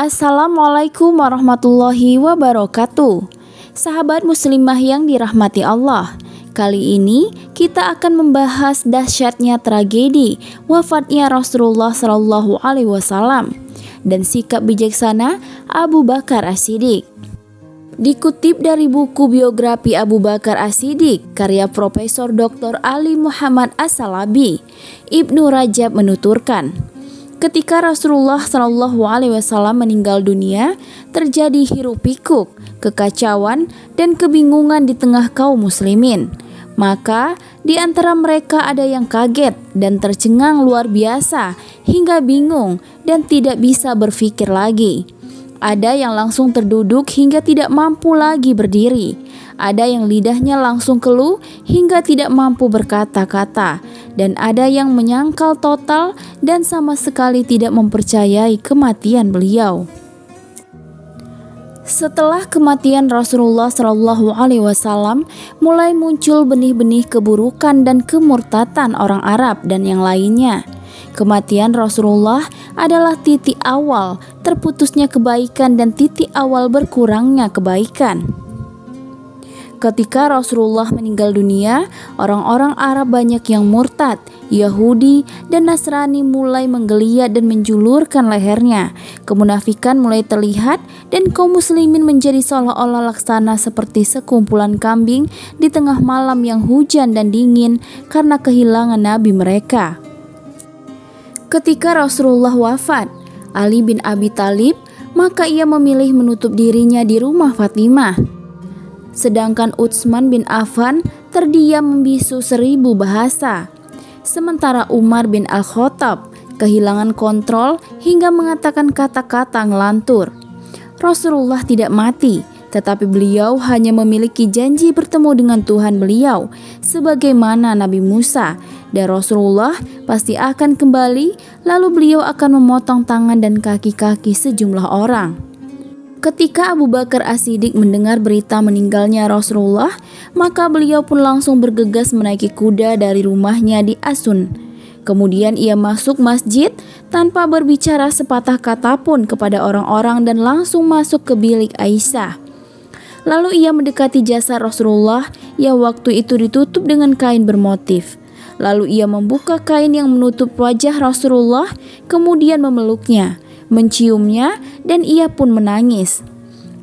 Assalamualaikum warahmatullahi wabarakatuh. Sahabat muslimah yang dirahmati Allah, kali ini kita akan membahas dahsyatnya tragedi wafatnya Rasulullah SAW dan sikap bijaksana Abu Bakar As-Siddiq. Dikutip dari buku biografi Abu Bakar As-Siddiq karya Profesor Dr. Ali Muhammad As-Salabi, Ibnu Rajab menuturkan, ketika Rasulullah SAW meninggal dunia, terjadi hiruk-pikuk, kekacauan, dan kebingungan di tengah kaum muslimin. Maka di antara mereka ada yang kaget dan tercengang luar biasa hingga bingung dan tidak bisa berpikir lagi. Ada yang langsung terduduk hingga tidak mampu lagi berdiri. Ada yang lidahnya langsung keluh hingga tidak mampu berkata-kata. Dan ada yang menyangkal total dan sama sekali tidak mempercayai kematian beliau. Setelah kematian Rasulullah SAW, mulai muncul benih-benih keburukan dan kemurtatan orang Arab dan yang lainnya. Kematian Rasulullah adalah titik awal terputusnya kebaikan dan titik awal berkurangnya kebaikan. Ketika Rasulullah meninggal dunia, orang-orang Arab banyak yang murtad, Yahudi dan Nasrani mulai menggeliat dan menjulurkan lehernya. Kemunafikan mulai terlihat dan kaum muslimin menjadi seolah-olah laksana seperti sekumpulan kambing di tengah malam yang hujan dan dingin karena kehilangan nabi mereka. Ketika Rasulullah wafat, Ali bin Abi Thalib, maka ia memilih menutup dirinya di rumah Fatimah. Sedangkan Utsman bin Affan terdiam membisu 1000 bahasa. Sementara Umar bin Al-Khattab kehilangan kontrol hingga mengatakan kata-kata ngelantur. Rasulullah tidak mati, tetapi beliau hanya memiliki janji bertemu dengan Tuhan beliau sebagaimana Nabi Musa, dan Rasulullah pasti akan kembali, lalu beliau akan memotong tangan dan kaki-kaki sejumlah orang. Ketika Abu Bakar As-Siddiq mendengar berita meninggalnya Rasulullah, maka beliau pun langsung bergegas menaiki kuda dari rumahnya di Asun. Kemudian ia masuk masjid tanpa berbicara sepatah kata pun kepada orang-orang dan langsung masuk ke bilik Aisyah. Lalu ia mendekati jasad Rasulullah yang waktu itu ditutup dengan kain bermotif. Lalu ia membuka kain yang menutup wajah Rasulullah, kemudian memeluknya, menciumnya, dan ia pun menangis.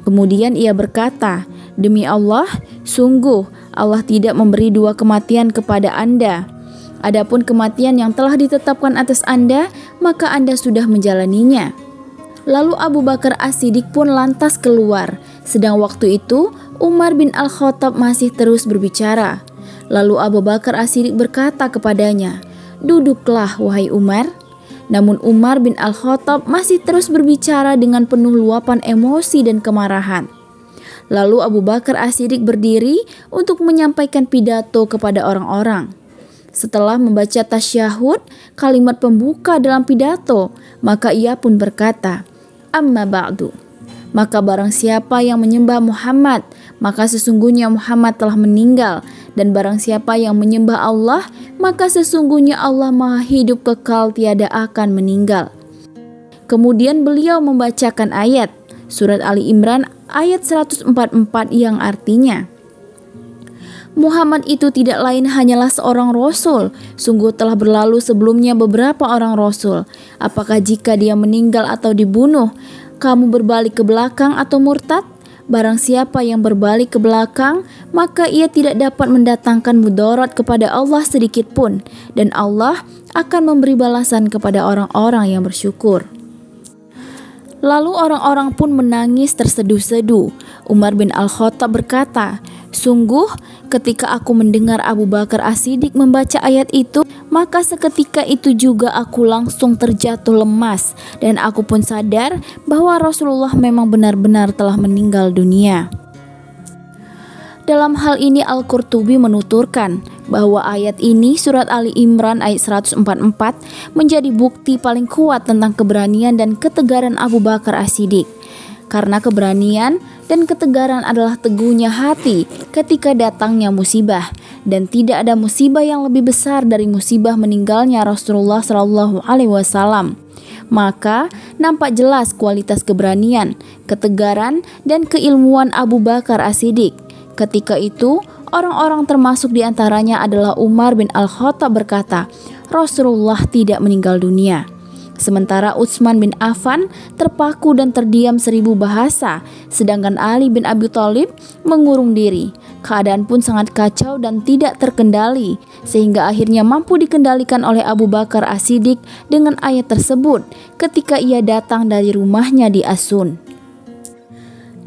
Kemudian ia berkata, "Demi Allah, sungguh Allah tidak memberi dua kematian kepada Anda. Adapun kematian yang telah ditetapkan atas Anda, maka Anda sudah menjalaninya." Lalu Abu Bakar As-Siddiq pun lantas keluar, sedang waktu itu Umar bin Al-Khattab masih terus berbicara. Lalu Abu Bakar As-Siddiq berkata kepadanya, "Duduklah wahai Umar." Namun Umar bin Al-Khattab masih terus berbicara dengan penuh luapan emosi dan kemarahan. Lalu Abu Bakar As-Siddiq berdiri untuk menyampaikan pidato kepada orang-orang. Setelah membaca tasyahud, kalimat pembuka dalam pidato, maka ia pun berkata, "Amma ba'du. Maka barang siapa yang menyembah Muhammad, maka sesungguhnya Muhammad telah meninggal. Dan barang siapa yang menyembah Allah, maka sesungguhnya Allah Maha Hidup kekal tiada akan meninggal." Kemudian beliau membacakan ayat Surat Ali Imran ayat 144 yang artinya, "Muhammad itu tidak lain hanyalah seorang rasul. Sungguh telah berlalu sebelumnya beberapa orang rasul. Apakah jika dia meninggal atau dibunuh, kamu berbalik ke belakang atau murtad? Barang siapa yang berbalik ke belakang, maka ia tidak dapat mendatangkan mudarat kepada Allah sedikit pun, dan Allah akan memberi balasan kepada orang-orang yang bersyukur." Lalu orang-orang pun menangis terseduh-seduh. Umar bin Al-Khattab berkata, "Sungguh ketika aku mendengar Abu Bakar As-Siddiq membaca ayat itu, maka seketika itu juga aku langsung terjatuh lemas dan aku pun sadar bahwa Rasulullah memang benar-benar telah meninggal dunia." Dalam hal ini Al-Qurtubi menuturkan bahwa ayat ini surat Ali Imran ayat 144 menjadi bukti paling kuat tentang keberanian dan ketegaran Abu Bakar As-Siddiq. Karena keberanian dan ketegaran adalah teguhnya hati ketika datangnya musibah, dan tidak ada musibah yang lebih besar dari musibah meninggalnya Rasulullah SAW. Maka nampak jelas kualitas keberanian, ketegaran, dan keilmuan Abu Bakar As-Siddiq. Ketika itu, orang-orang termasuk diantaranya adalah Umar bin Al-Khattab berkata, Rasulullah tidak meninggal dunia. Sementara Utsman bin Affan terpaku dan terdiam 1000 bahasa, sedangkan Ali bin Abi Thalib mengurung diri. Keadaan pun sangat kacau dan tidak terkendali, sehingga akhirnya mampu dikendalikan oleh Abu Bakar As-Siddiq dengan ayat tersebut ketika ia datang dari rumahnya di Asun.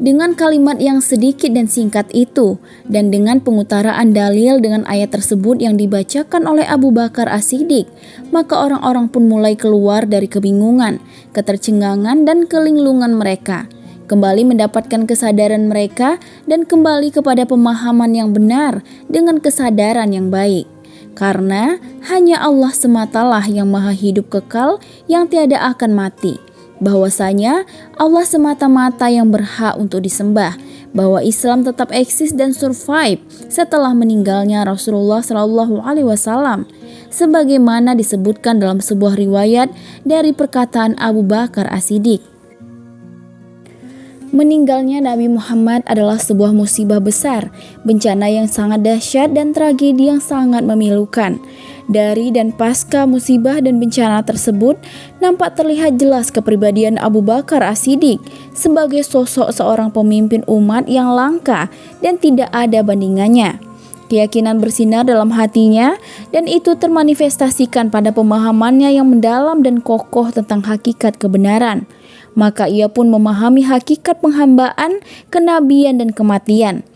Dengan kalimat yang sedikit dan singkat itu, dan dengan pengutaraan dalil dengan ayat tersebut yang dibacakan oleh Abu Bakar As-Siddiq, maka orang-orang pun mulai keluar dari kebingungan, ketercengangan, dan kelinglungan mereka, kembali mendapatkan kesadaran mereka dan kembali kepada pemahaman yang benar dengan kesadaran yang baik. Karena hanya Allah sematalah yang maha hidup kekal yang tiada akan mati. Bahwasanya Allah semata-mata yang berhak untuk disembah, bahwa Islam tetap eksis dan survive setelah meninggalnya Rasulullah SAW, sebagaimana disebutkan dalam sebuah riwayat dari perkataan Abu Bakar As-Siddiq. Meninggalnya Nabi Muhammad adalah sebuah musibah besar, bencana yang sangat dahsyat dan tragedi yang sangat memilukan. Dari dan pasca musibah dan bencana tersebut, nampak terlihat jelas kepribadian Abu Bakar As-Siddiq sebagai sosok seorang pemimpin umat yang langka dan tidak ada bandingannya. Keyakinan bersinar dalam hatinya, dan itu termanifestasikan pada pemahamannya yang mendalam dan kokoh tentang hakikat kebenaran. Maka ia pun memahami hakikat penghambaan, kenabian, dan kematian.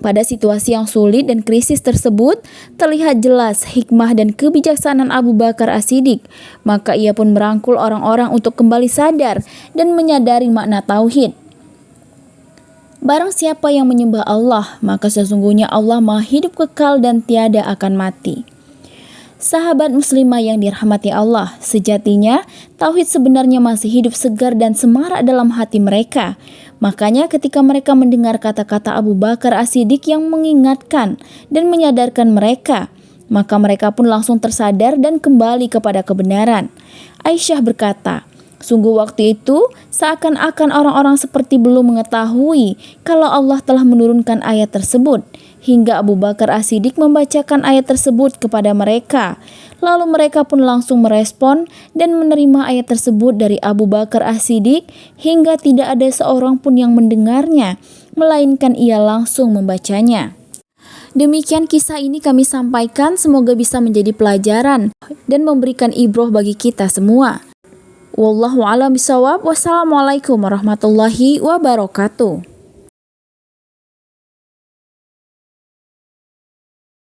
Pada situasi yang sulit dan krisis tersebut, terlihat jelas hikmah dan kebijaksanaan Abu Bakar As-Siddiq. Maka ia pun merangkul orang-orang untuk kembali sadar dan menyadari makna tauhid. Barang siapa yang menyembah Allah, maka sesungguhnya Allah maha hidup kekal dan tiada akan mati. Sahabat muslimah yang dirahmati Allah, sejatinya tauhid sebenarnya masih hidup segar dan semarak dalam hati mereka. Makanya ketika mereka mendengar kata-kata Abu Bakar As-Siddiq yang mengingatkan dan menyadarkan mereka, maka mereka pun langsung tersadar dan kembali kepada kebenaran. Aisyah berkata, sungguh waktu itu seakan-akan orang-orang seperti belum mengetahui kalau Allah telah menurunkan ayat tersebut, hingga Abu Bakar As-Siddiq membacakan ayat tersebut kepada mereka. Lalu mereka pun langsung merespon dan menerima ayat tersebut dari Abu Bakar As-Siddiq hingga tidak ada seorang pun yang mendengarnya, melainkan ia langsung membacanya. Demikian kisah ini kami sampaikan, semoga bisa menjadi pelajaran dan memberikan ibroh bagi kita semua. Wallahu a'lam bishawab. Wassalamualaikum warahmatullahi wabarakatuh.